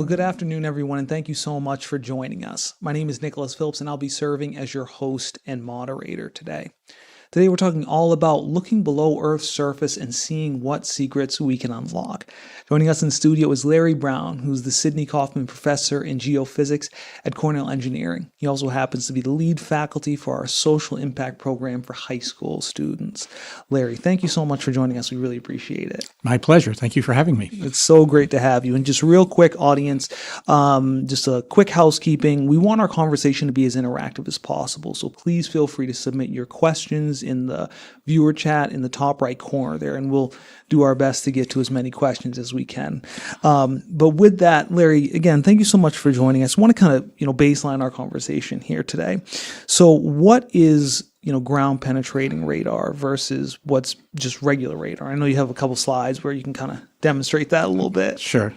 Well, good afternoon, everyone, and thank you so much for joining us. My name is Nicholas Phillips, and I'll be serving as your host and moderator today. Today, we're talking all about looking below Earth's surface and seeing what secrets we can unlock. Joining us in studio is Larry Brown, who's the Sidney Kaufman Professor in Geophysics at Cornell Engineering. He also happens to be the lead faculty for our Social Impact Program for high school students. Larry, thank you so much for joining us. We really appreciate it. My pleasure. Thank you for having me. It's so great to have you. And just real quick, audience, just a quick housekeeping. We want our conversation to be as interactive as possible, so please feel free to submit your questions in the viewer chat in the top right corner there, and we'll do our best to get to as many questions as we can. But with that, Larry, again, thank you so much for joining us. I want to kind of, baseline our conversation here today. So what is ground penetrating radar versus what's just regular radar? I know you have a couple slides where you can kind of demonstrate that a little bit. Sure.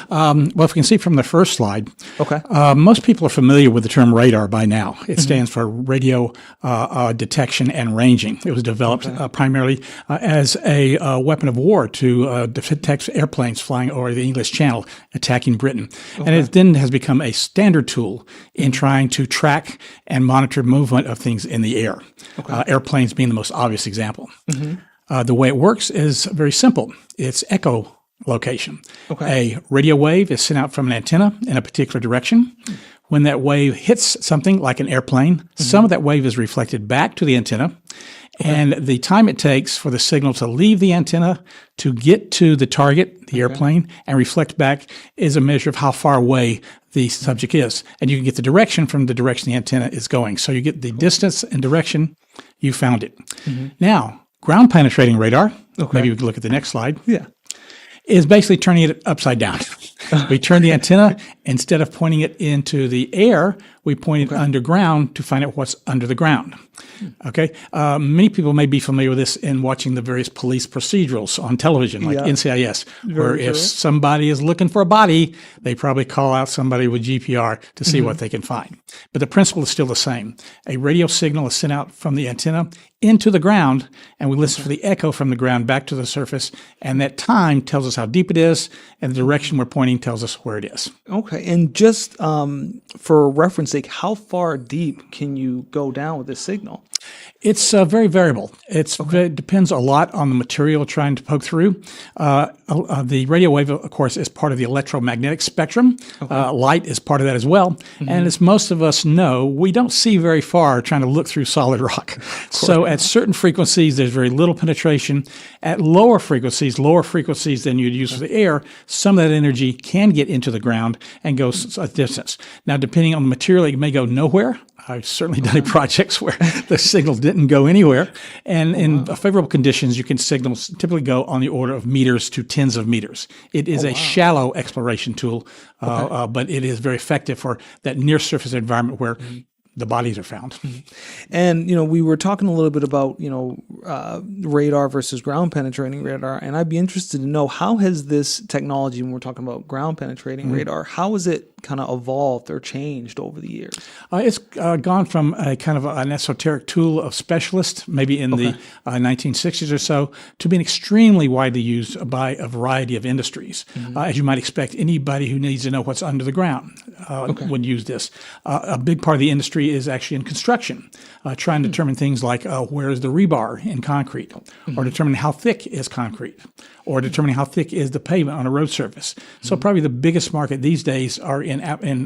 Well, if we can see from the first slide, okay. Most people are familiar with the term radar by now. It stands for radio detection and ranging. It was developed primarily as a weapon of war to detect airplanes flying over the English Channel attacking Britain. And it then has become a standard tool in trying to track and monitor movement of things in the air. Airplanes being the most obvious example. The way it works is very simple. It's echolocation. A radio wave is sent out from an antenna in a particular direction. When that wave hits something like an airplane, some of that wave is reflected back to the antenna. And the time it takes for the signal to leave the antenna to get to the target, the airplane, and reflect back is a measure of how far away the subject is. And you can get the direction from the direction the antenna is going. So you get the distance and direction, you found it. Now, ground penetrating radar, maybe we can look at the next slide, is basically turning it upside down. We turn the antenna, instead of pointing it into the air, we point it underground to find out what's under the ground. Many people may be familiar with this in watching the various police procedurals on television, like NCIS, where if somebody is looking for a body, they probably call out somebody with GPR to see what they can find. But the principle is still the same. A radio signal is sent out from the antenna into the ground, and we listen for the echo from the ground back to the surface, and that time tells us how deep it is, and the direction we're pointing tells us where it is. Okay, and just for reference sake, how far deep can you go down with this signal? It's very variable. It depends a lot on the material trying to poke through. The radio wave, of course, is part of the electromagnetic spectrum. Light is part of that as well. And as most of us know, we don't see very far trying to look through solid rock. So at certain frequencies, there's very little penetration. At lower frequencies than you'd use for the air, some of that energy can get into the ground and go a distance. Now, depending on the material, it may go nowhere. I've certainly done projects where the signal didn't go anywhere. And in favorable conditions, you can signals typically go on the order of meters to tens of meters. It is a shallow exploration tool, but it is very effective for that near surface environment where the bodies are found. And, we were talking a little bit about, radar versus ground penetrating radar. And I'd be interested to know, how has this technology, when we're talking about ground penetrating radar, how has it kind of evolved or changed over the years? It's gone from a kind of an esoteric tool of specialists, maybe in the 1960s or so, to being extremely widely used by a variety of industries. As you might expect, anybody who needs to know what's under the ground would use this. A big part of the industry is actually in construction, trying to determine things like where is the rebar in concrete, or determining how thick is concrete, or determining how thick is the pavement on a road surface. So probably the biggest market these days are in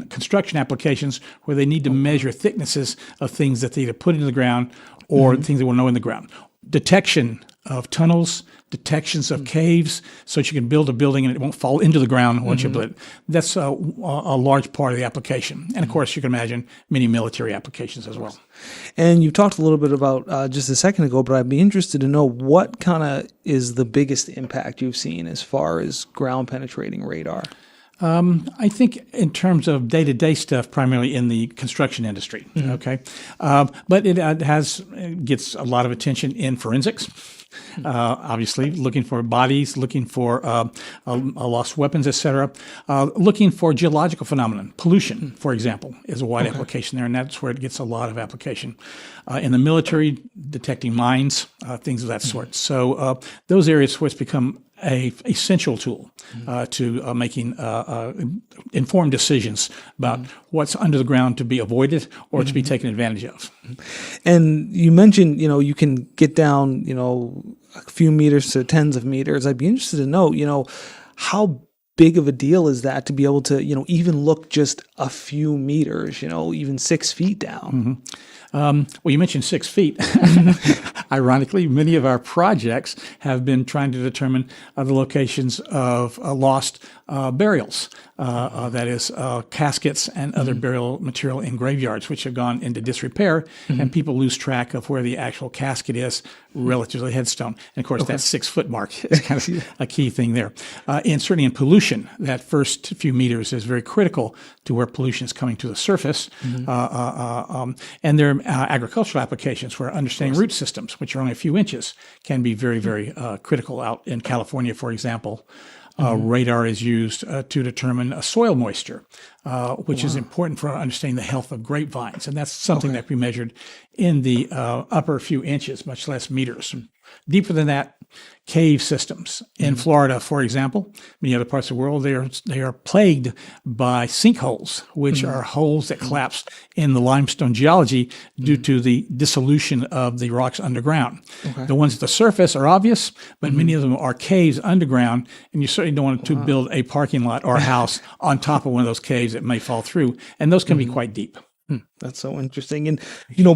construction applications where they need to measure thicknesses of things that they either put into the ground or things they want to know in the ground. Detection of tunnels, detections of caves, so that you can build a building and it won't fall into the ground once you build it. That's a large part of the application. And of course, you can imagine many military applications as well. And you talked a little bit about just a second ago, but I'd be interested to know what kind of is the biggest impact you've seen as far as ground penetrating radar? I think in terms of day-to-day stuff, primarily in the construction industry, but it gets a lot of attention in forensics. Obviously, looking for bodies, looking for lost weapons, etc. Looking for geological phenomenon. Pollution, for example, is a wide application there, and that's where it gets a lot of application. In the military, detecting mines, things of that sort. So those areas where it's become essential tool to making informed decisions about what's under the ground to be avoided or to be taken advantage of. And you mentioned, you can get down, a few meters to tens of meters. I'd be interested to know, how big of a deal is that to be able to, even look just a few meters, even 6 feet down? Well, you mentioned 6 feet. Ironically, many of our projects have been trying to determine the locations of lost burials, that is, caskets and other burial material in graveyards, which have gone into disrepair, and people lose track of where the actual casket is relative to the headstone. And of course, that 6 foot mark is kind of a key thing there. And certainly in pollution, that first few meters is very critical to where pollution is coming to the surface. And there are agricultural applications where understanding root systems, which are only a few inches, can be very, very critical. Out in California, for example, radar is used to determine soil moisture, which is important for understanding the health of grapevines. And that's something that we measured in the upper few inches, much less meters. Deeper than that, cave systems. In Florida, for example, many other parts of the world, they are plagued by sinkholes, which are holes that collapse in the limestone geology due to the dissolution of the rocks underground. The ones at the surface are obvious, but many of them are caves underground, and you certainly don't want to build a parking lot or a house on top of one of those caves that may fall through, and those can be quite deep. That's so interesting. And,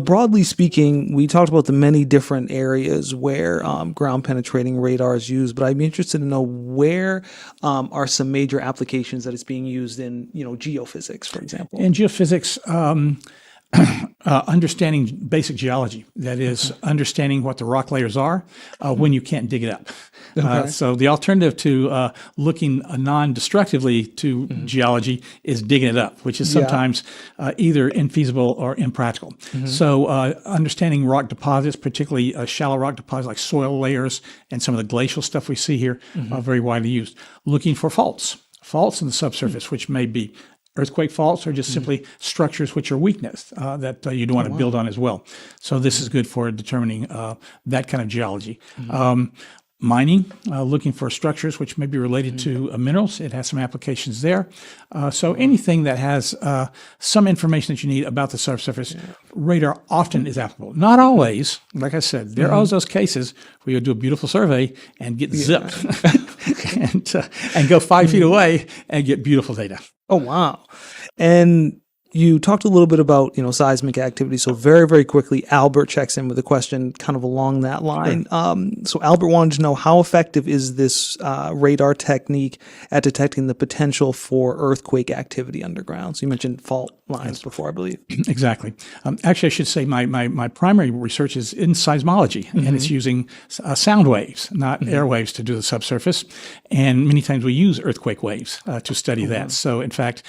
broadly speaking, we talked about the many different areas where ground penetrating radar is used, but I'd be interested to know where are some major applications that it's being used in, geophysics, for example. In geophysics, understanding basic geology, that is, understanding what the rock layers are when you can't dig it up. So the alternative to looking non-destructively to geology is digging it up, which is sometimes either infeasible or impractical. So understanding rock deposits, particularly shallow rock deposits like soil layers and some of the glacial stuff we see here, are very widely used. Looking for faults in the subsurface, which may be earthquake faults or just simply structures which are weakness that you don't want to build on as well. So this is good for determining that kind of geology. Mining, looking for structures which may be related to minerals. It has some applications there. So anything that has some information that you need about the subsurface, radar often is applicable. Not always. Like I said, there are those cases where you'll do a beautiful survey and get zipped and go 5 feet away and get beautiful data. Oh, wow. And you talked a little bit about, seismic activity. So very, very quickly, Albert checks in with a question kind of along that line. So Albert wanted to know, how effective is this radar technique at detecting the potential for earthquake activity underground? So you mentioned fault lines before, I believe. Exactly. Actually, I should say my primary research is in seismology, and it's using sound waves, not airwaves, to do the subsurface. And many times we use earthquake waves to study that. So in fact,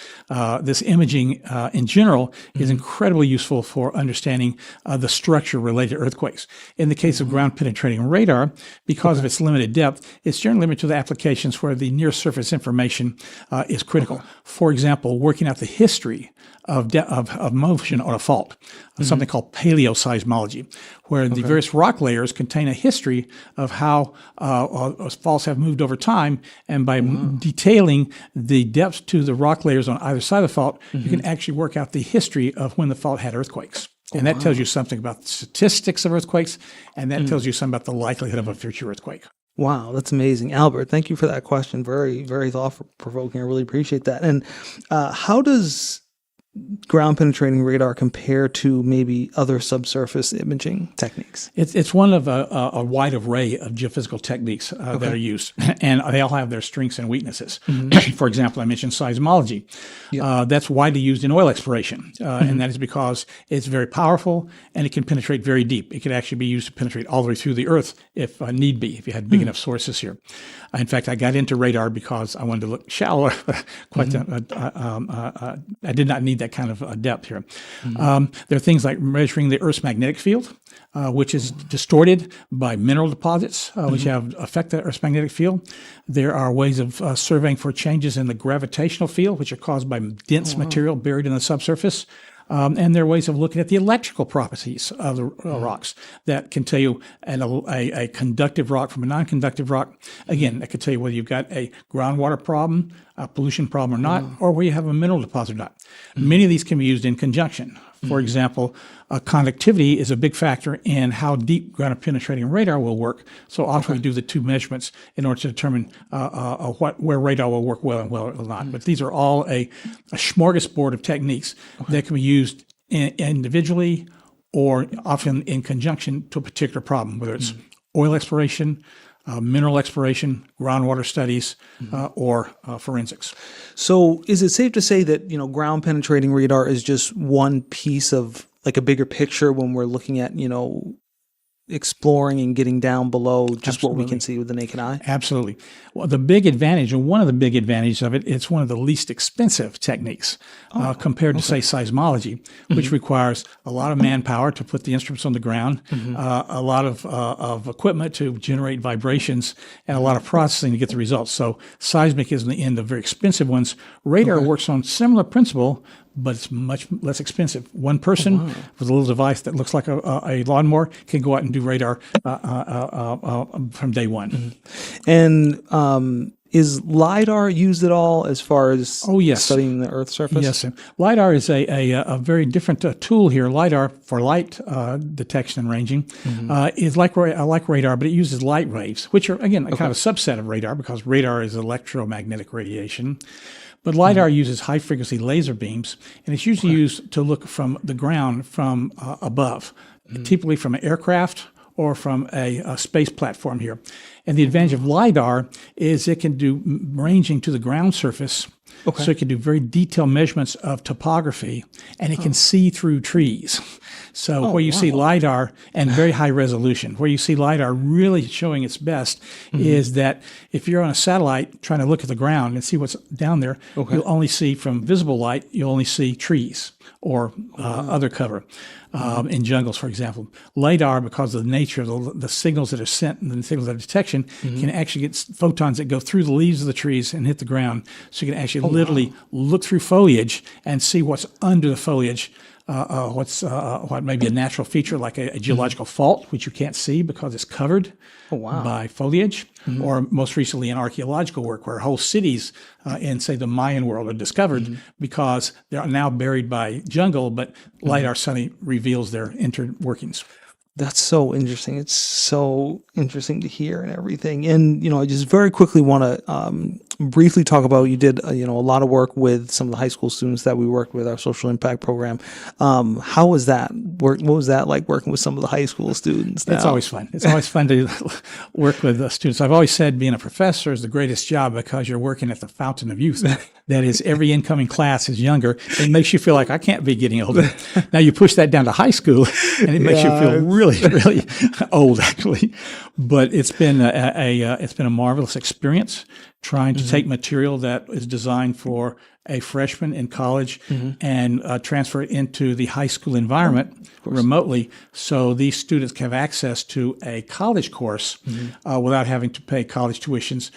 this imaging in general is incredibly useful for understanding the structure related to earthquakes. In the case of ground penetrating radar, because of its limited depth, it's generally limited to the applications where the near surface information is critical. For example, working out the history of motion on a fault, something called paleoseismology, where the various rock layers contain a history of how faults have moved over time. And by detailing the depth to the rock layers on either side of the fault, you can actually work out the history of when the fault had earthquakes. And that tells you something about the statistics of earthquakes, and that tells you something about the likelihood of a future earthquake. Wow, that's amazing. Albert, thank you for that question. Very, very thought-provoking. I really appreciate that. And how does ground penetrating radar compare to maybe other subsurface imaging techniques? It's one of a wide array of geophysical techniques that are used, and they all have their strengths and weaknesses. For example, I mentioned seismology. That's widely used in oil exploration, and that is because it's very powerful and it can penetrate very deep. It could actually be used to penetrate all the way through the earth if need be, if you had big enough sources here. In fact, I got into radar because I wanted to look shallower. I did not need that kind of depth here. There are things like measuring the Earth's magnetic field, which is distorted by mineral deposits, which affect the Earth's magnetic field. There are ways of surveying for changes in the gravitational field, which are caused by dense material buried in the subsurface. And there are ways of looking at the electrical properties of the rocks that can tell you a conductive rock from a non-conductive rock. Again, that could tell you whether you've got a groundwater problem, a pollution problem or not, or where you have a mineral deposit or not. Many of these can be used in conjunction. For example, conductivity is a big factor in how deep ground penetrating radar will work. So often we do the two measurements in order to determine where radar will work well and where it will not. But these are all a smorgasbord of techniques that can be used individually or often in conjunction to a particular problem, whether it's oil exploration, mineral exploration, groundwater studies, or forensics. So is it safe to say that, ground penetrating radar is just one piece of like a bigger picture when we're looking at, exploring and getting down below just what we can see with the naked eye? Absolutely. Well, the big advantage, and one of the big advantages of it, it's one of the least expensive techniques compared to, say, seismology, which requires a lot of manpower to put the instruments on the ground, a lot of equipment to generate vibrations, and a lot of processing to get the results. So seismic is, in the end, the very expensive ones. Radar works on similar principle, but it's much less expensive. One person with a little device that looks like a lawnmower can go out and do radar from day one. And is LiDAR used at all as far as studying the Earth's surface? Yes, sir. LiDAR is a very different tool here. LiDAR, for light detection and ranging, is like radar, but it uses light waves, which are, again, kind of a subset of radar because radar is electromagnetic radiation. But LiDAR uses high-frequency laser beams, and it's usually used to look from the ground from above, typically from an aircraft or from a space platform here. And the advantage of LiDAR is it can do ranging to the ground surface, so it can do very detailed measurements of topography, and it can see through trees. So where you see LiDAR and very high resolution, where you see LiDAR really showing its best is that if you're on a satellite trying to look at the ground and see what's down there, you'll only see from visible light, you'll only see trees or other cover in jungles, for example. LiDAR, because of the nature of the signals that are sent and the signals of detection, can actually get photons that go through the leaves of the trees and hit the ground. So you can actually literally look through foliage and see what's under the foliage. What may be a natural feature like a geological fault, which you can't see because it's covered by foliage, or most recently in archaeological work where whole cities in, say, the Mayan world are discovered because they're now buried by jungle, but LiDAR suddenly reveals their inner workings. That's so interesting. It's so interesting to hear and everything. And, I just very quickly want to briefly talk about, you did, a lot of work with some of the high school students that we worked with, our social impact program. How was that work? What was that like working with some of the high school students now? It's always fun. It's always fun to work with students. I've always said being a professor is the greatest job because you're working at the fountain of youth. That is, every incoming class is younger. It makes you feel like I can't be getting older. Now you push that down to high school, and it makes you feel really, really old, actually. But it's been a marvelous experience trying to take material that is designed for a freshman in college and transfer it into the high school environment remotely, so these students have access to a college course without having to pay college tuitions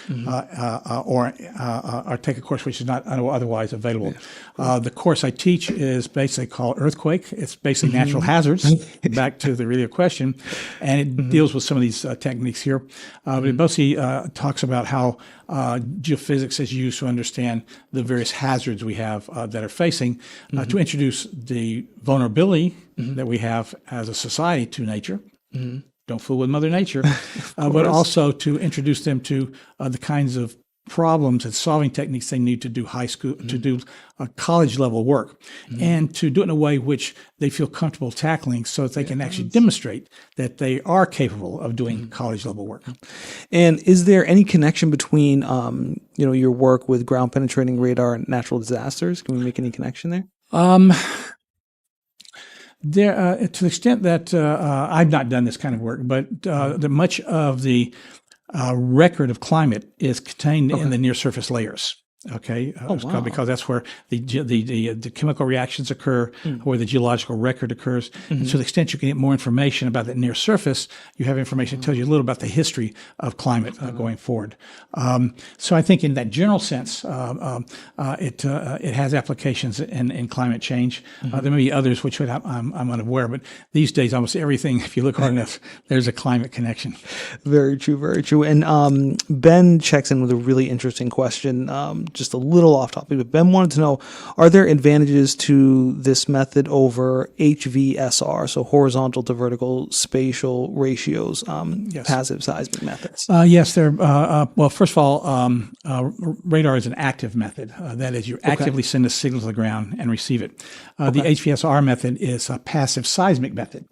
or take a course which is not otherwise available. The course I teach is basically called Earthquake. It's basically natural hazards, back to the earlier question, and it deals with some of these techniques here. But it mostly talks about how geophysics is used to understand the various hazards we have that are facing, to introduce the vulnerability that we have as a society to nature. Don't fool with Mother Nature, but also to introduce them to the kinds of problems and solving techniques they need to do high school, to do college level work, and to do it in a way which they feel comfortable tackling so that they can actually demonstrate that they are capable of doing college level work. And is there any connection between, your work with ground penetrating radar and natural disasters? Can we make any connection there? To the extent that I've not done this kind of work, but much of the record of climate is contained in the near surface layers. Okay, it's wow. called because that's where the chemical reactions occur, where the geological record occurs. And to the extent you can get more information about that near surface, you have information that tells you a little about the history of climate going forward. So I think in that general sense, it has applications in climate change. There may be others which I'm unaware, but these days almost everything, if you look hard enough, there's a climate connection. Very true, very true. And Ben checks in with a really interesting question. Just a little off topic, but Ben wanted to know, are there advantages to this method over HVSR, so horizontal to vertical spatial ratios, passive seismic methods? Yes, there. Well, first of all, radar is an active method. That is, you actively send a signal to the ground and receive it. The HVSR method is a passive seismic method.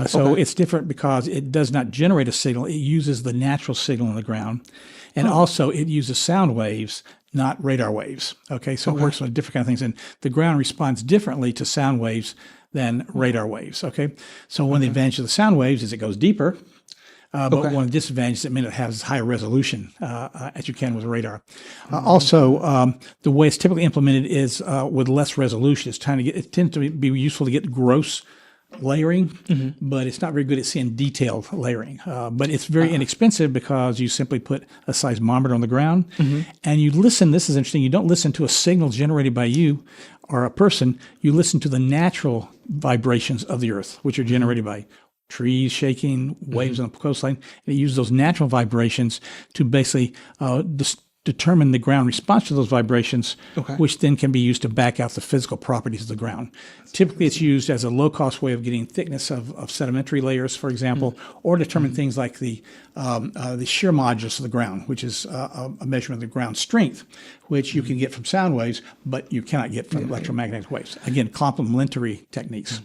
So it's different because it does not generate a signal. It uses the natural signal in the ground. And also it uses sound waves, not radar waves. Okay, so it works on different kind of things. And the ground responds differently to sound waves than radar waves. Okay, so one of the advantages of the sound waves is it goes deeper. But one of the disadvantages, it means it has higher resolution as you can with radar. Also, the way it's typically implemented is with less resolution. It tends to be useful to get gross layering, but it's not very good at seeing detailed layering. But it's very inexpensive because you simply put a seismometer on the ground and you listen. This is interesting. You don't listen to a signal generated by you or a person. You listen to the natural vibrations of the earth, which are generated by trees shaking, waves on the coastline. And it uses those natural vibrations to basically determine the ground response to those vibrations, which then can be used to back out the physical properties of the ground. Typically, it's used as a low-cost way of getting thickness of sedimentary layers, for example, or determine things like the shear modulus of the ground, which is a measurement of the ground strength, which you can get from sound waves, but you cannot get from electromagnetic waves. Again, complementary techniques.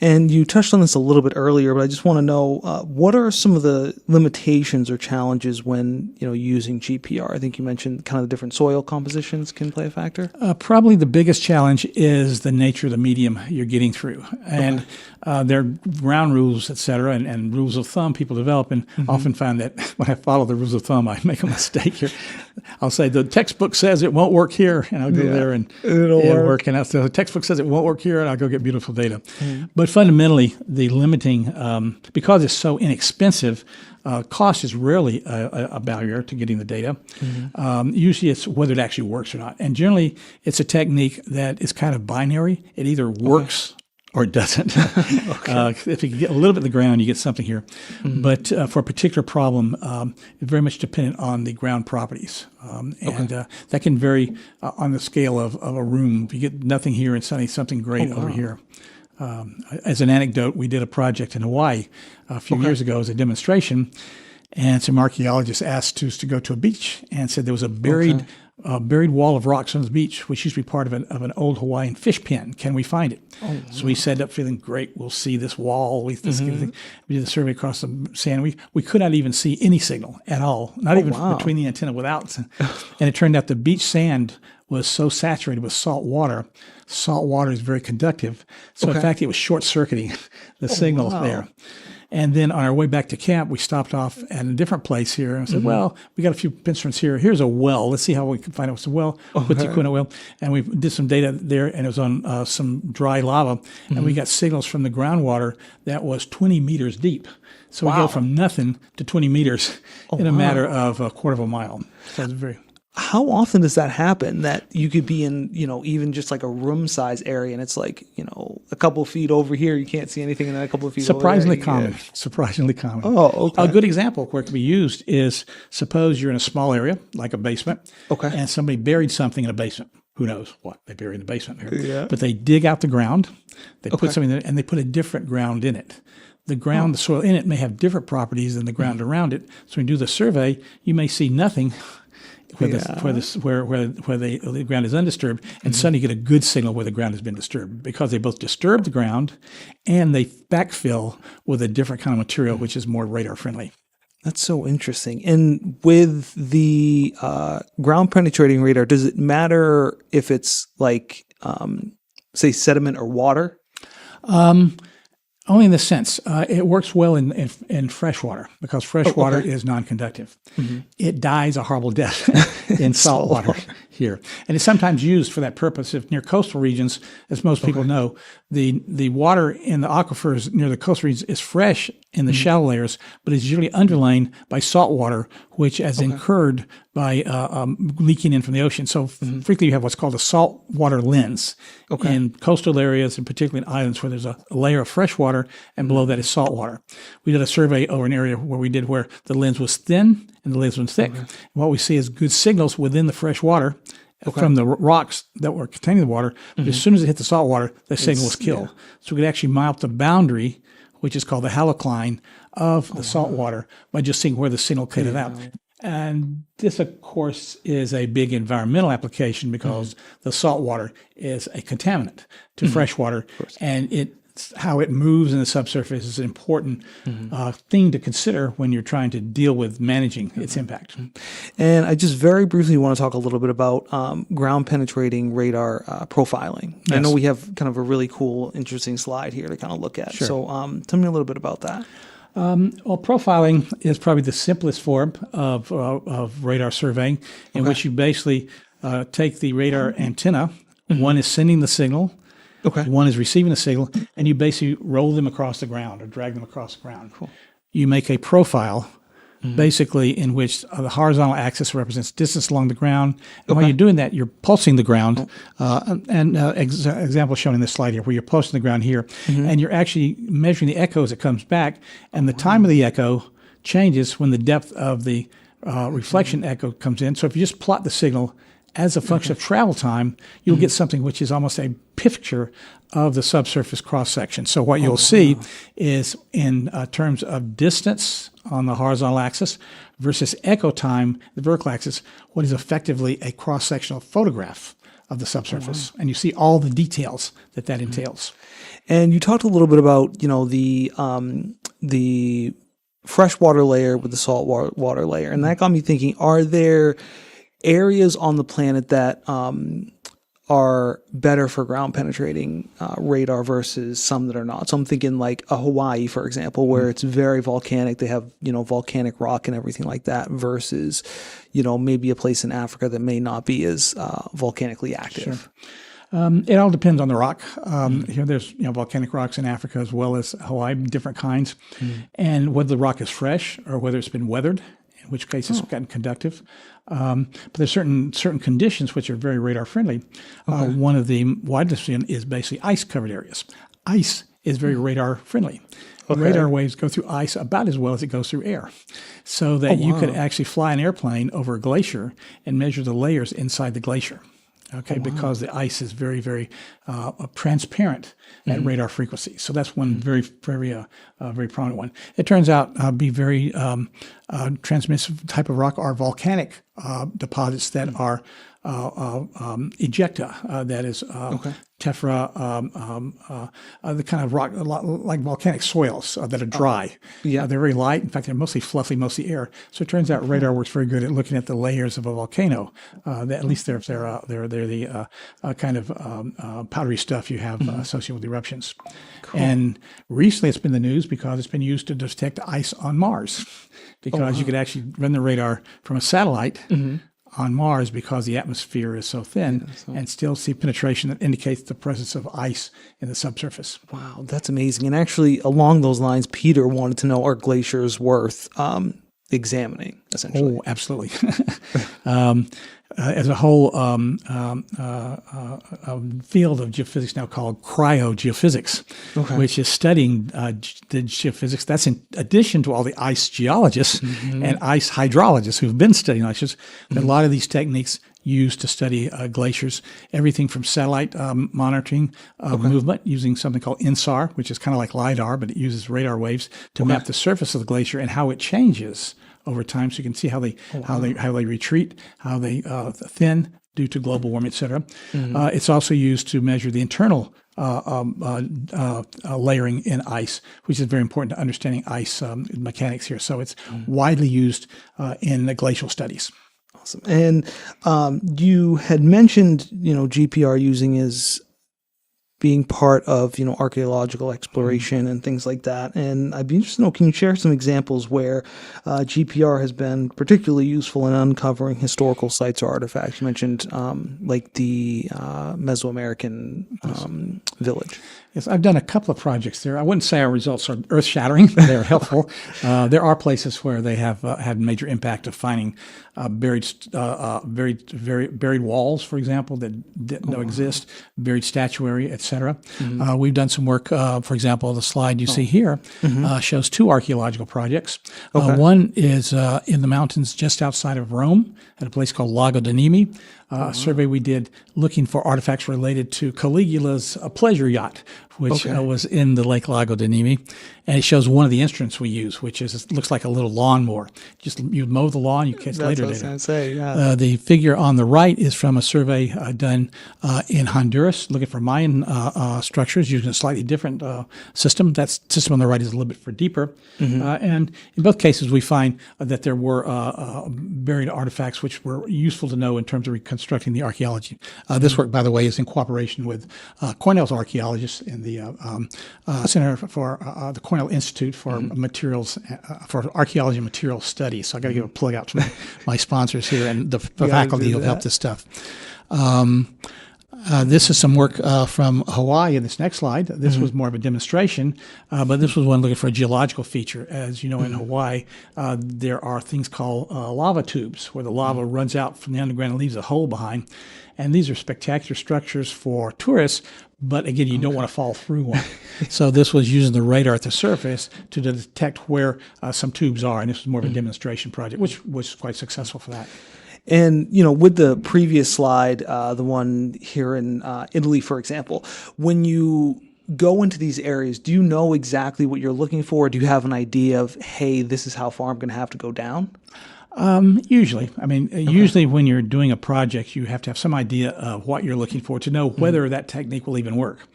And you touched on this a little bit earlier, but I just want to know what are some of the limitations or challenges when using GPR? I think you mentioned kind of the different soil compositions can play a factor. Probably the biggest challenge is the nature of the medium you're getting through, and there are ground rules, et cetera, and rules of thumb people develop, and often find that when I follow the rules of thumb, I make a mistake here. I'll say the textbook says it won't work here, and I'll go there and it'll work. And the textbook says it won't work here, and I'll go get beautiful data. But fundamentally, the limiting, because it's so inexpensive, cost is rarely a barrier to getting the data. Usually it's whether it actually works or not. And generally, it's a technique that is kind of binary. It either works or it doesn't. If you can get a little bit of the ground, you get something here. But for a particular problem, it's very much dependent on the ground properties. That can vary on the scale of a room. If you get nothing here and suddenly something great over here. As an anecdote, we did a project in Hawaii a few years ago as a demonstration, and some archaeologists asked us to go to a beach and said there was a buried wall of rocks on the beach, which used to be part of an old Hawaiian fish pen. Can we find it? So we set up feeling great. We'll see this wall. We did the survey across the sand. We could not even see any signal at all, not even between the antenna without. And it turned out the beach sand was so saturated with salt water. Salt water is very conductive. So in fact, it was short-circuiting the signal there. And then on our way back to camp, we stopped off at a different place here and said, well, we got a few instruments here. Here's a well. Let's see how we can find out what's a well. Put the equipment well. And we did some data there, and it was on some dry lava. And we got signals from the groundwater that was 20 meters deep. So we go from nothing to 20 meters in a matter of a quarter of a mile. So it's very... How often does that happen that you could be in, even just like a room size area and it's like, a couple of feet over here, you can't see anything, and then a couple of feet Surprisingly over common. Surprisingly common. Oh, okay. A good example where it can be used is suppose you're in a small area, like a basement, and somebody buried something in a basement. Who knows what they buried in the basement here. Yeah. But they dig out the ground, they put something in it, and they put a different ground in it. The ground, the soil in it may have different properties than the ground around it. So when you do the survey, you may see nothing where the ground is undisturbed, and suddenly you get a good signal where the ground has been disturbed, because they both disturb the ground and they backfill with a different kind of material, which is more radar friendly. That's so interesting. And with the ground penetrating radar, does it matter if it's like, say, sediment or water? Only in the sense it works well in fresh water, because fresh water is non-conductive. It dies a horrible death in salt water. here. And it's sometimes used for that purpose. If near coastal regions, as most people know, the water in the aquifers near the coastal regions is fresh in the shallow layers, but is usually underlain by salt water, which has incurred by leaking in from the ocean. So frequently you have what's called a saltwater lens in coastal areas, and particularly in islands where there's a layer of fresh water and below that is salt water. We did a survey over an area where the lens was thin and the lens was thick. And what we see is good signals within the fresh water from the rocks that were containing the water. But as soon as it hit the salt water, the signal was killed. So we could actually map the boundary, which is called the halocline of the salt water, by just seeing where the signal cut out. And this, of course, is a big environmental application because the salt water is a contaminant to fresh water, and how it moves in the subsurface is an important thing to consider when you're trying to deal with managing its impact. And I just very briefly want to talk a little bit about ground penetrating radar profiling. Yes. I know we have kind of a really cool, interesting slide here to kind of look at. Sure. So tell me a little bit about that. Well, profiling is probably the simplest form of radar surveying, in which you basically take the radar antenna. One is sending the signal. One is receiving the signal, and you basically roll them across the ground or drag them across the ground. You make a profile, basically, in which the horizontal axis represents distance along the ground. And while you're doing that, you're pulsing the ground. Example shown in this slide here, where you're pulsing the ground here, and you're actually measuring the echo as it comes back. And the time of the echo changes when the depth of the reflection echo comes in. So if you just plot the signal as a function of travel time, you'll get something which is almost a picture of the subsurface cross-section. So what you'll see is, in terms of distance on the horizontal axis versus echo time, the vertical axis, what is effectively a cross-sectional photograph of the subsurface. And you see all the details that entails. And you talked a little bit about, the freshwater layer with the salt water layer. And that got me thinking, are there areas on the planet that are better for ground penetrating radar versus some that are not? So I'm thinking like a Hawaii, for example, where it's very volcanic. They have, volcanic rock and everything like that, versus, maybe a place in Africa that may not be as volcanically active. It all depends on the rock. Here, there's volcanic rocks in Africa as well as Hawaii, different kinds, and whether the rock is fresh or whether it's been weathered, in which case it's gotten conductive. But there's certain conditions which are very radar friendly. One of the widest is basically ice covered areas. Ice is very radar friendly. Radar waves go through ice about as well as it goes through air, so that you could actually fly an airplane over a glacier and measure the layers inside the glacier. Because the ice is very, very transparent at radar frequency. So that's one very prominent one. It turns out be very transmissive type of rock are volcanic deposits that are ejecta, that is tephra, the kind of rock like volcanic soils that are dry. They're very light. In fact, they're mostly fluffy, mostly air. So it turns out radar works very good at looking at the layers of a volcano. That at least they're the kind of powdery stuff you have associated with eruptions. And recently it's been the news because it's been used to detect ice on Mars, because you could actually run the radar from a satellite on Mars, because the atmosphere is so thin, and still see penetration that indicates the presence of ice in the subsurface. Wow, that's amazing. And actually, along those lines, Peter wanted to know, are glaciers worth examining, essentially? Oh, absolutely. As a whole field of geophysics now called cryogeophysics, which is studying the geophysics. That's in addition to all the ice geologists and ice hydrologists who've been studying glaciers. A lot of these techniques used to study glaciers, everything from satellite monitoring of movement using something called INSAR, which is kind of like LIDAR, but it uses radar waves to map the surface of the glacier and how it changes over time, so you can see how they retreat, how they thin due to global warming, et cetera. It's also used to measure the internal layering in ice, which is very important to understanding ice mechanics here. So it's widely used in the glacial studies. Awesome. And you had mentioned, GPR using is being part of, archaeological exploration and things like that. And I'd be interested to know, can you share some examples where GPR has been particularly useful in uncovering historical sites or artifacts? You mentioned like the Mesoamerican village. Yes, I've done a couple of projects there. I wouldn't say our results are earth-shattering. They're helpful. There are places where they have had major impact of finding buried walls, for example, that didn't exist, buried statuary, etc. We've done some work. For example, the slide you see here shows two archaeological projects. One is in the mountains just outside of Rome at a place called Lago di Nemi. A survey we did looking for artifacts related to Caligula's pleasure yacht, which was in the Lake Lago di Nemi. And it shows one of the instruments we use, which looks like a little lawnmower. Just you mow the lawn, you catch later. That's what I was going to say, yeah. The figure on the right is from a survey done in Honduras, looking for Mayan structures using a slightly different system. That system on the right is a little bit for deeper. And in both cases, we find that there were buried artifacts which were useful to know in terms of reconstructing the archaeology. This work, by the way, is in cooperation with Cornell's archaeologists in the Center for the Cornell Institute for Materials for Archaeology and Materials Studies. So I got to give a plug out to my sponsors here and the faculty who helped this stuff. This is some work from Hawaii in this next slide. This was more of a demonstration, but this was one looking for a geological feature. As you know, in Hawaii, there are things called lava tubes where the lava runs out from the underground and leaves a hole behind. And these are spectacular structures for tourists, but again, you don't want to fall through one. So this was using the radar at the surface to detect where some tubes are. And this was more of a demonstration project, which was quite successful for that. And, with the previous slide, the one here in Italy, for example, when you go into these areas, do you know exactly what you're looking for? Do you have an idea of, hey, this is how far I'm going to have to go down? Usually. I mean, usually when you're doing a project, you have to have some idea of what you're looking for to know whether that technique will even work.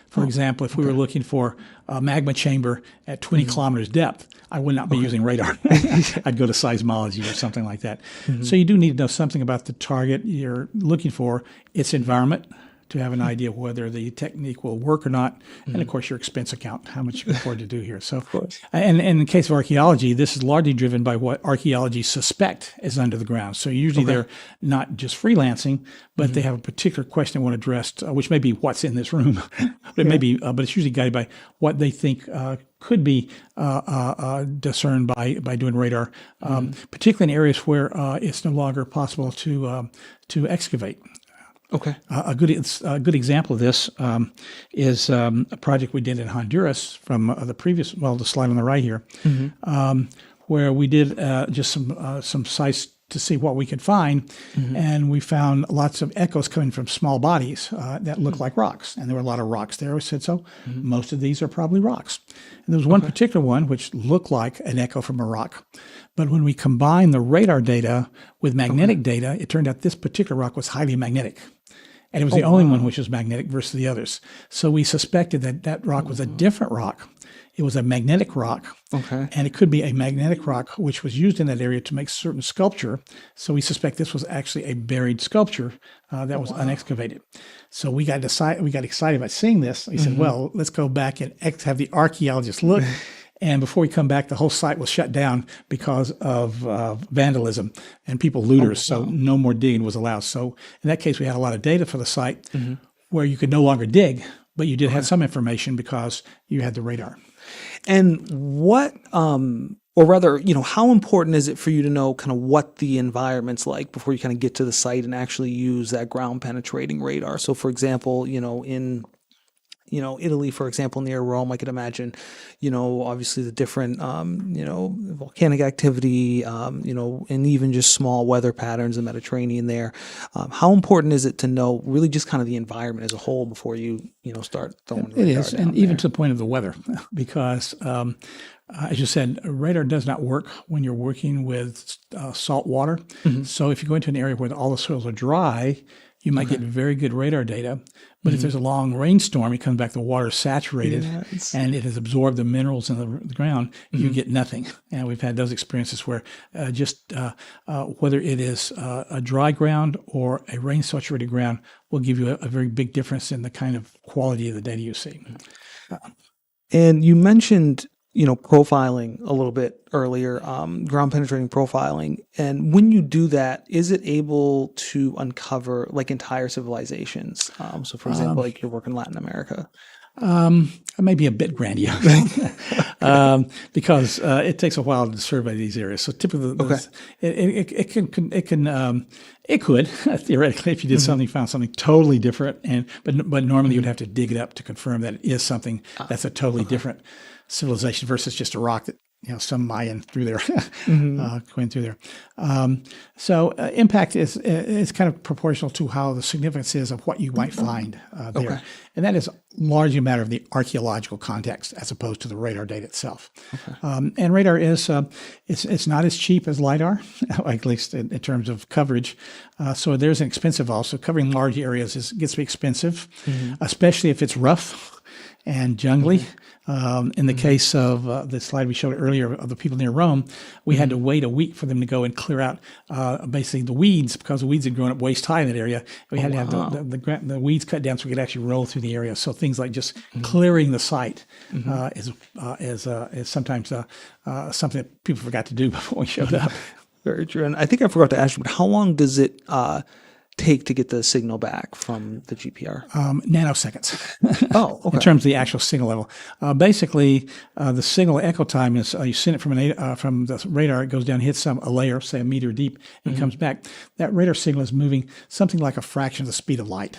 For example, if we were looking for a magma chamber at 20 kilometers depth, I would not be using radar. I'd go to seismology or something like that. So you do need to know something about the target you're looking for, its environment, to have an idea of whether the technique will work or not, and of course your expense account, how much you can afford to do here. So, and in the case of archaeology, this is largely driven by what archaeologists suspect is under the ground. So usually they're not just freelancing, but they have a particular question they want addressed, which may be what's in this room. It may be, but it's usually guided by what they think could be discerned by doing radar, particularly in areas where it's no longer possible to excavate. Okay. A good example of this is a project we did in Honduras from the slide on the right here, where we did just some sites to see what we could find, and we found lots of echoes coming from small bodies that looked like rocks, and there were a lot of rocks there. We said, so most of these are probably rocks. And there was one particular one which looked like an echo from a rock. But when we combined the radar data with magnetic data, it turned out this particular rock was highly magnetic. And it was the only one which was magnetic versus the others. So we suspected that that rock was a different rock. It was a magnetic rock. Okay. And it could be a magnetic rock which was used in that area to make certain sculpture. So we suspect this was actually a buried sculpture that was unexcavated. So we got excited about seeing this. We said, well, let's go back and have the archaeologists look. And before we come back, the whole site was shut down because of vandalism and people looters. So no more digging was allowed. So in that case, we had a lot of data for the site where you could no longer dig, but you did have some information because you had the radar. And what, or rather, how important is it for you to know kind of what the environment's like before you kind of get to the site and actually use that ground penetrating radar? So for example, in Italy, for example, near Rome, I could imagine, obviously the different, volcanic activity, and even just small weather patterns in the Mediterranean there. How important is it to know really just kind of the environment as a whole before you, start throwing radar? It is, and even to the point of the weather, because as you said, radar does not work when you're working with salt water. So if you go into an area where all the soils are dry, you might get very good radar data. But if there's a long rainstorm, it comes back, the water is saturated and it has absorbed the minerals in the ground, you get nothing. And we've had those experiences where whether it is a dry ground or a rain-saturated ground will give you a very big difference in the kind of quality of the data you see. And you mentioned, profiling a little bit earlier, ground penetrating profiling. And when you do that, is it able to uncover like entire civilizations? So for example, like your work in Latin America. Maybe a bit grandiose, because it takes a while to survey these areas. So typically, it could theoretically, if you did something, found something totally different, but normally you'd have to dig it up to confirm that it is something that's a totally different civilization versus just a rock that some Mayan through there, going through there. So impact is kind of proportional to how the significance is of what you might find there. And that is largely a matter of the archaeological context as opposed to the radar data itself. And radar is, it's not as cheap as LiDAR, at least in terms of coverage. So there's an expensive also. Covering large areas gets to be expensive, especially if it's rough and jungly. In the case of the slide we showed earlier of the people near Rome, we had to wait a week for them to go and clear out basically the weeds, because the weeds had grown up waist high in that area. We had to have the weeds cut down so we could actually roll through the area. So things like just clearing the site is sometimes something that people forgot to do before we showed up. Very true. And I think I forgot to ask you, but how long does it take to get the signal back from the GPR? Nanoseconds. Okay. In terms of the actual signal level. Basically, the signal echo time is you send it from the radar, it goes down, hits a layer, say a meter deep, and comes back. That radar signal is moving something like a fraction of the speed of light.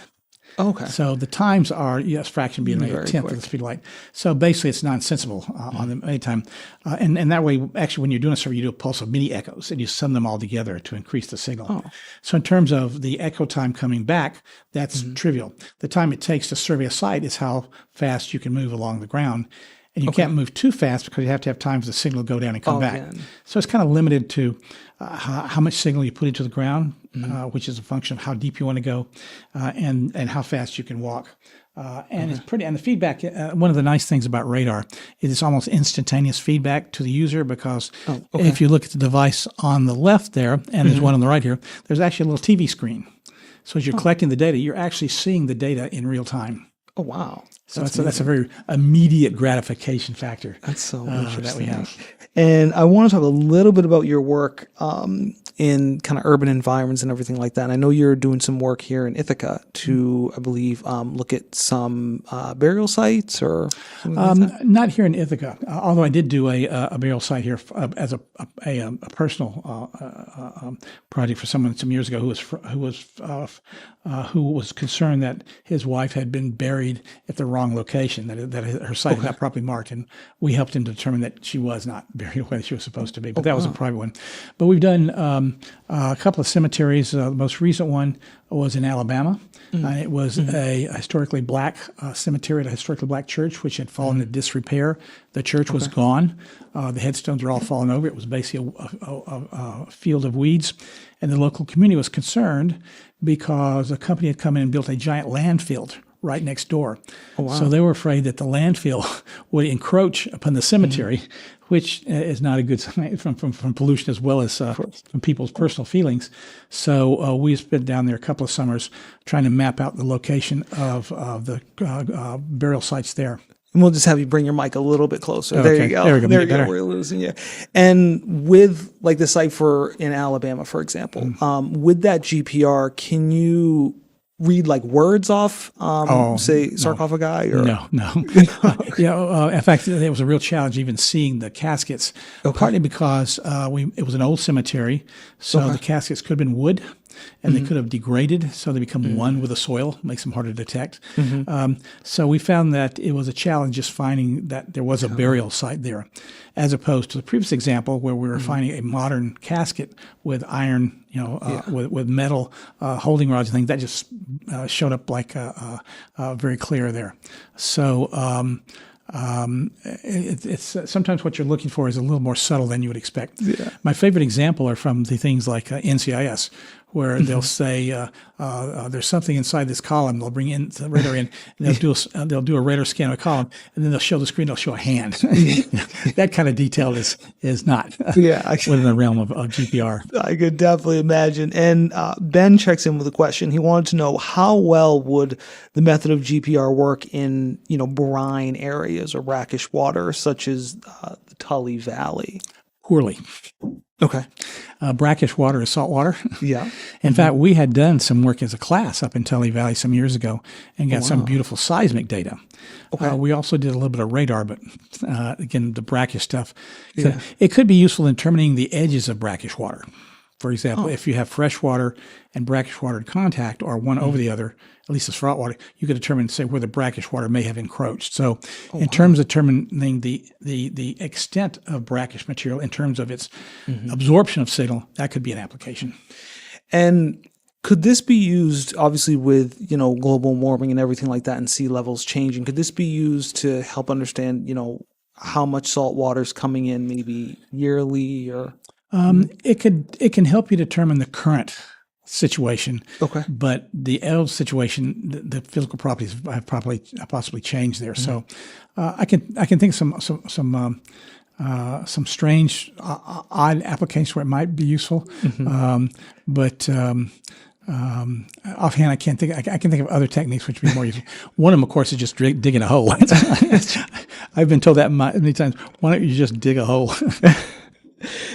Okay. So the times are, fraction being like a tenth of the speed of light. So basically it's nonsensical on the any time. And that way, actually, when you're doing a survey, you do a pulse of mini echoes and you sum them all together to increase the signal. So in terms of the echo time coming back, that's trivial. The time it takes to survey a site is how fast you can move along the ground. And you can't move too fast because you have to have time for the signal to go down and come back. So it's kind of limited to how much signal you put into the ground, which is a function of how deep you want to go, and how fast you can walk. And it's pretty. And the feedback. One of the nice things about radar is it's almost instantaneous feedback to the user, because if you look at the device on the left there, and there's one on the right here, there's actually a little TV screen. So as you're collecting the data, you're actually seeing the data in real time. Oh, wow. So that's a very immediate gratification factor. That's so interesting. That we have. And I want to talk a little bit about your work in kind of urban environments and everything like that. And I know you're doing some work here in Ithaca to, I believe, look at some burial sites or something like that? Not here in Ithaca, although I did do a burial site here as a personal project for someone some years ago who was concerned that his wife had been buried at the wrong location, that her site was not properly marked, and we helped him determine that she was not buried where she was supposed to be. But that was a private one. But we've done a couple of cemeteries. The most recent one was in Alabama. It was a historically black cemetery at a historically black church, which had fallen into disrepair. The church was gone. The headstones were all fallen over. It was basically a field of weeds. And the local community was concerned because a company had come in and built a giant landfill right next door. So they were afraid that the landfill would encroach upon the cemetery, which is not a good sign from pollution as well as from people's personal feelings. So we spent down there a couple of summers trying to map out the location of the burial sites there. And we'll just have you bring your mic a little bit closer. Okay. There you go. There we go. There you go. We're losing you. And with like the site in Alabama, for example, with that GPR, can you read like words off, say sarcophagi? Or? No. In fact, it was a real challenge even seeing the caskets, partly because it was an old cemetery, so the caskets could have been wood, and they could have degraded, so they become one with the soil, makes them harder to detect. So we found that it was a challenge just finding that there was a burial site there, as opposed to the previous example where we were finding a modern casket with iron, with metal holding rods and things that just showed up like very clear there. So it's sometimes what you're looking for is a little more subtle than you would expect. My favorite example are from the things like NCIS, where they'll say there's something inside this column. They'll bring in the radar in, and they'll do a radar scan of a column, and then they'll show the screen. They'll show a hand. That kind of detail is not within the realm of GPR. I could definitely imagine. And Ben checks in with a question. He wanted to know how well would the method of GPR work in brine areas or brackish water, such as the Tully Valley. Poorly. Okay. Brackish water is salt water. Yeah. In fact, we had done some work as a class up in Tully Valley some years ago and got some beautiful seismic data. Okay. We also did a little bit of radar, but again, the brackish stuff. It could be useful in determining the edges of brackish water. For example, if you have fresh water and brackish water in contact, or one over the other, at least as front water, you could determine, say, where the brackish water may have encroached. So in terms of determining the extent of brackish material in terms of its absorption of signal, that could be an application. And could this be used, obviously, with, global warming and everything like that and sea levels changing? Could this be used to help understand, how much salt water is coming in maybe yearly or? It can help you determine the current situation. Okay. But the old situation, the physical properties have possibly changed there. So I can think of some strange, odd applications where it might be useful. But offhand, I can think of other techniques which would be more useful. One of them, of course, is just digging a hole. I've been told that many times. Why don't you just dig a hole?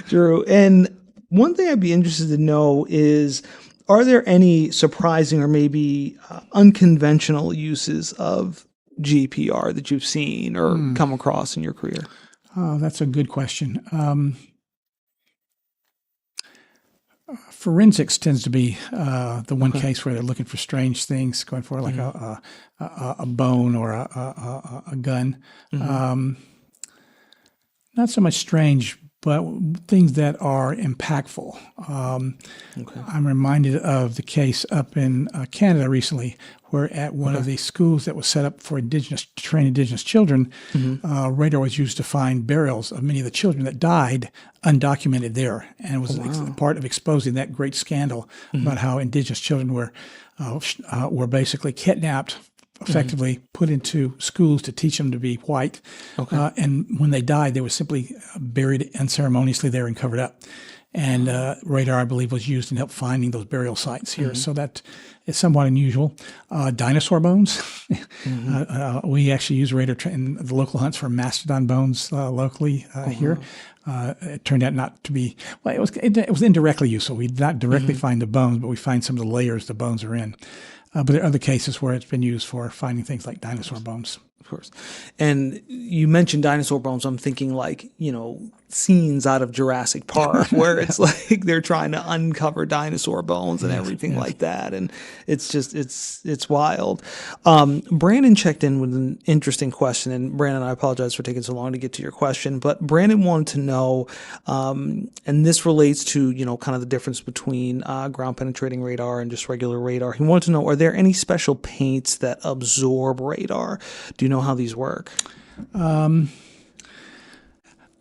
True. And one thing I'd be interested to know is, are there any surprising or maybe unconventional uses of GPR that you've seen or come across in your career? Oh, that's a good question. Forensics tends to be the one case where they're looking for strange things going for, like a bone or a gun. Not so much strange, but things that are impactful. I'm reminded of the case up in Canada recently, where at one of the schools that was set up for to train Indigenous children, radar was used to find burials of many of the children that died undocumented there, and it was part of exposing that great scandal about how Indigenous children were basically kidnapped, effectively put into schools to teach them to be white. And when they died, they were simply buried unceremoniously there and covered up. And radar, I believe, was used in help finding those burial sites here. So that is somewhat unusual. Dinosaur bones. We actually use radar in the local hunts for mastodon bones locally here. It turned out not to be, well, it was indirectly useful. We did not directly find the bones, but we find some of the layers the bones are in. But there are other cases where it's been used for finding things like dinosaur bones. Of course. And you mentioned dinosaur bones. I'm thinking like, scenes out of Jurassic Park where it's like they're trying to uncover dinosaur bones and everything like that. And it's just, it's wild. Brandon checked in with an interesting question. And Brandon, I apologize for taking so long to get to your question, but Brandon wanted to know, and this relates to, kind of the difference between ground penetrating radar and just regular radar. He wanted to know, are there any special paints that absorb radar? Do you know how these work?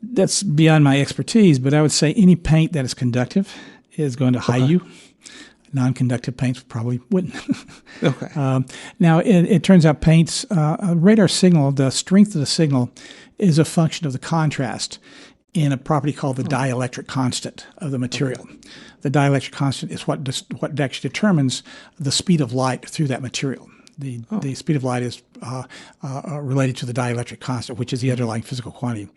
That's beyond my expertise, but I would say any paint that is conductive is going to hide you. Non-conductive paints probably wouldn't. Now, it turns out paints, radar signal, the strength of the signal is a function of the contrast in a property called the dielectric constant of the material. The dielectric constant is what actually determines the speed of light through that material. The speed of light is related to the dielectric constant, which is the underlying physical quantity.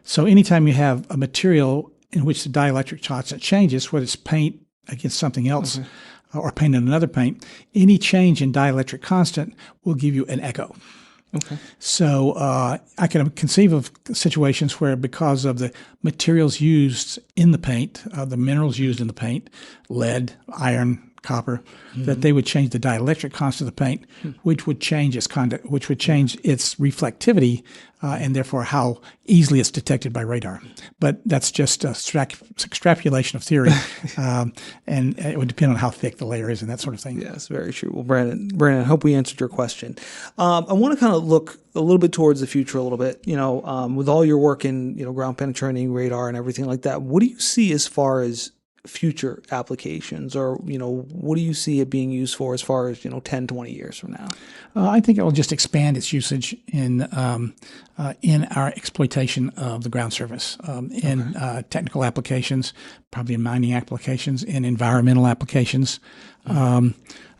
So anytime you have a material in which the dielectric constant changes, whether it's paint against something else or paint in another paint, any change in dielectric constant will give you an echo. So I can conceive of situations where, because of the materials used in the paint, the minerals used in the paint, lead, iron, copper, that they would change the dielectric constant of the paint, which would change its conduct, which would change its reflectivity, and therefore how easily it's detected by radar. But that's just extrapolation of theory, and it would depend on how thick the layer is and that sort of thing. Yes, very true. Well, Brandon, I hope we answered your question. I want to kind of look a little bit towards the future a little bit. With all your work in ground penetrating radar and everything like that, what do you see as far as future applications, or, what do you see it being used for as far as, 10, 20 years from now? I think it will just expand its usage in our exploitation of the ground surface, in technical applications, probably in mining applications, in environmental applications. It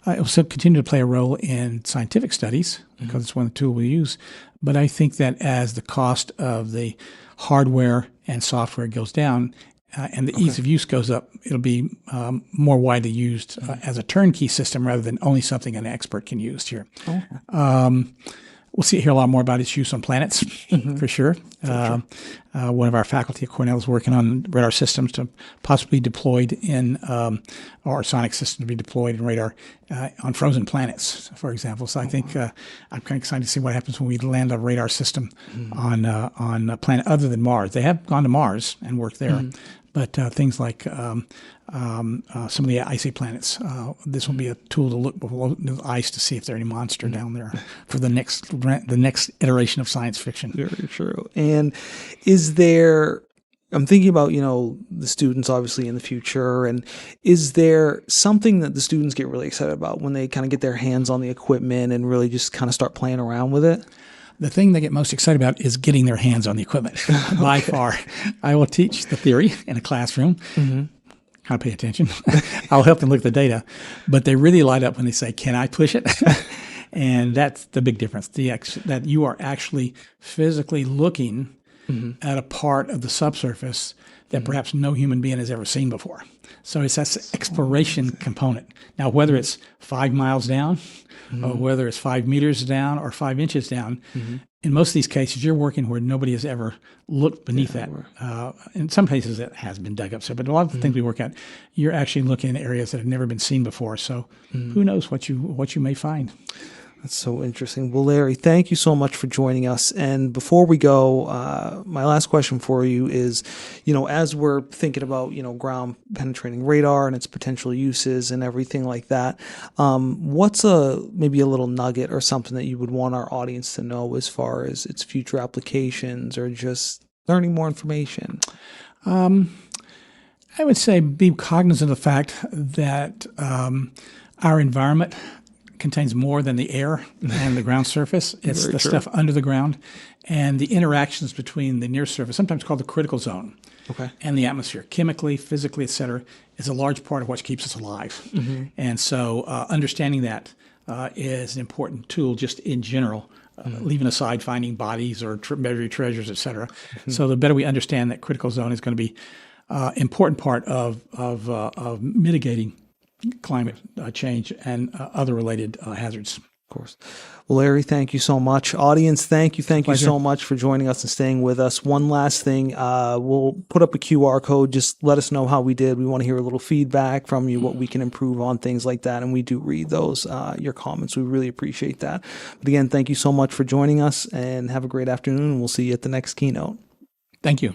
will still continue to play a role in scientific studies because it's one of the tools we use. But I think that as the cost of the hardware and software goes down, and the ease of use goes up, it'll be more widely used as a turnkey system rather than only something an expert can use here. We'll hear a lot more about its use on planets, for sure. One of our faculty at Cornell is working on radar systems to possibly be deployed in, or sonic systems to be deployed in radar on frozen planets, for example. So I think I'm kind of excited to see what happens when we land a radar system on a planet other than Mars. They have gone to Mars and worked there. But things like some of the icy planets, this will be a tool to look below the ice to see if there are any monster down there for the next iteration of science fiction. Very true. And is there, I'm thinking about, the students obviously in the future, and is there something that the students get really excited about when they kind of get their hands on the equipment and really just kind of start playing around with it? The thing they get most excited about is getting their hands on the equipment. By far. I will teach the theory in a classroom. Kind of pay attention. I'll help them look at the data. But they really light up when they say, can I push it? And that's the big difference, that you are actually physically looking at a part of the subsurface that perhaps no human being has ever seen before. So it's that exploration component. Now, whether it's 5 miles down, or whether it's 5 meters down or 5 inches down, in most of these cases, you're working where nobody has ever looked beneath that. In some cases, it has been dug up. So, but a lot of the things we work at, you're actually looking at areas that have never been seen before. So, who knows what you may find. That's so interesting. Well, Larry, thank you so much for joining us. And before we go, my last question for you is, as we're thinking about, ground penetrating radar and its potential uses and everything like that, what's maybe a little nugget or something that you would want our audience to know as far as its future applications or just learning more information? I would say be cognizant of the fact that our environment contains more than the air and the ground surface. It's the stuff under the ground and the interactions between the near surface, sometimes called the critical zone, and the atmosphere, chemically, physically, et cetera, is a large part of what keeps us alive. And so understanding that is an important tool just in general, leaving aside finding bodies or buried treasures, et cetera. So the better we understand that critical zone is going to be important part of mitigating climate change and other related hazards. Of course. Well, Larry, thank you so much. Audience, thank you so much for joining us and staying with us. One last thing, we'll put up a QR code. Just let us know how we did. We want to hear a little feedback from you, what we can improve on, things like that. And we do read those, your comments. We really appreciate that. But again, thank you so much for joining us, and have a great afternoon. We'll see you at the next keynote. Thank you.